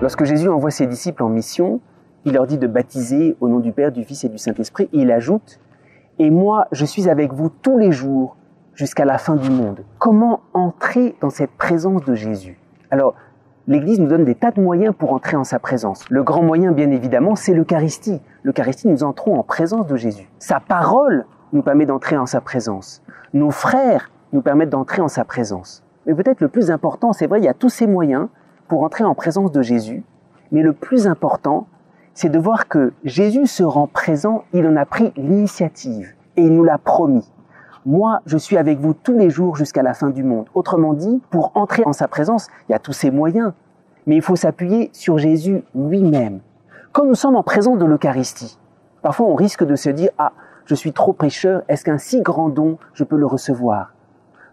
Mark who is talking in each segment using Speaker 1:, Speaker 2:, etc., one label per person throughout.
Speaker 1: Lorsque Jésus envoie ses disciples en mission, il leur dit de baptiser au nom du Père, du Fils et du Saint-Esprit. Et il ajoute « Et moi, je suis avec vous tous les jours jusqu'à la fin du monde. » Comment entrer dans cette présence de Jésus? Alors, l'Église nous donne des tas de moyens pour entrer en sa présence. Le grand moyen, bien évidemment, c'est l'Eucharistie. L'Eucharistie, nous entrons en présence de Jésus. Sa parole nous permet d'entrer en sa présence. Nos frères nous permettent d'entrer en sa présence. Mais peut-être le plus important, c'est vrai, il y a tous ces moyens pour entrer en présence de Jésus. Mais le plus important, c'est de voir que Jésus se rend présent, il en a pris l'initiative et il nous l'a promis. Moi, je suis avec vous tous les jours jusqu'à la fin du monde. Autrement dit, pour entrer en sa présence, il y a tous ces moyens. Mais il faut s'appuyer sur Jésus lui-même. Quand nous sommes en présence de l'Eucharistie, parfois on risque de se dire « Ah, je suis trop pécheur, est-ce qu'un si grand don, je peux le recevoir ?»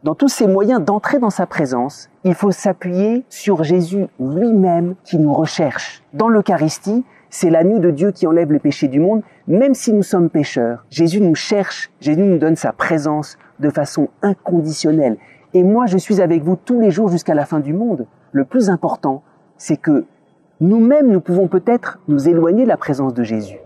Speaker 1: Dans tous ces moyens d'entrer dans sa présence, il faut s'appuyer sur Jésus lui-même qui nous recherche. Dans l'Eucharistie, c'est l'agneau de Dieu qui enlève les péchés du monde, même si nous sommes pécheurs. Jésus nous cherche, Jésus nous donne sa présence de façon inconditionnelle. Et moi, je suis avec vous tous les jours jusqu'à la fin du monde. Le plus important, c'est que nous-mêmes, nous pouvons peut-être nous éloigner de la présence de Jésus.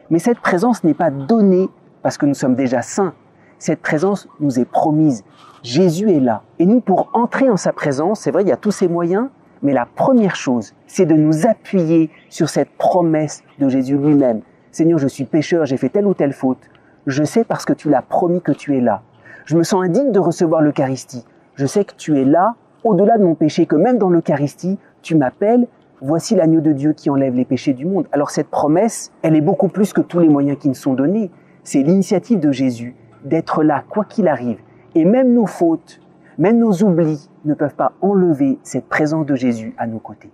Speaker 1: Mais cette présence n'est pas donnée parce que nous sommes déjà saints. Cette présence nous est promise. Jésus est là. Et nous, pour entrer en sa présence, c'est vrai, il y a tous ces moyens, mais la première chose, c'est de nous appuyer sur cette promesse de Jésus lui-même. Seigneur, je suis pécheur, j'ai fait telle ou telle faute. Je sais parce que tu l'as promis que tu es là. Je me sens indigne de recevoir l'Eucharistie. Je sais que tu es là, au-delà de mon péché, que même dans l'Eucharistie, tu m'appelles. Voici l'agneau de Dieu qui enlève les péchés du monde. Alors cette promesse, elle est beaucoup plus que tous les moyens qui nous sont donnés. C'est l'initiative de Jésus d'être là, quoi qu'il arrive. Et même nos fautes, même nos oublis ne peuvent pas enlever cette présence de Jésus à nos côtés.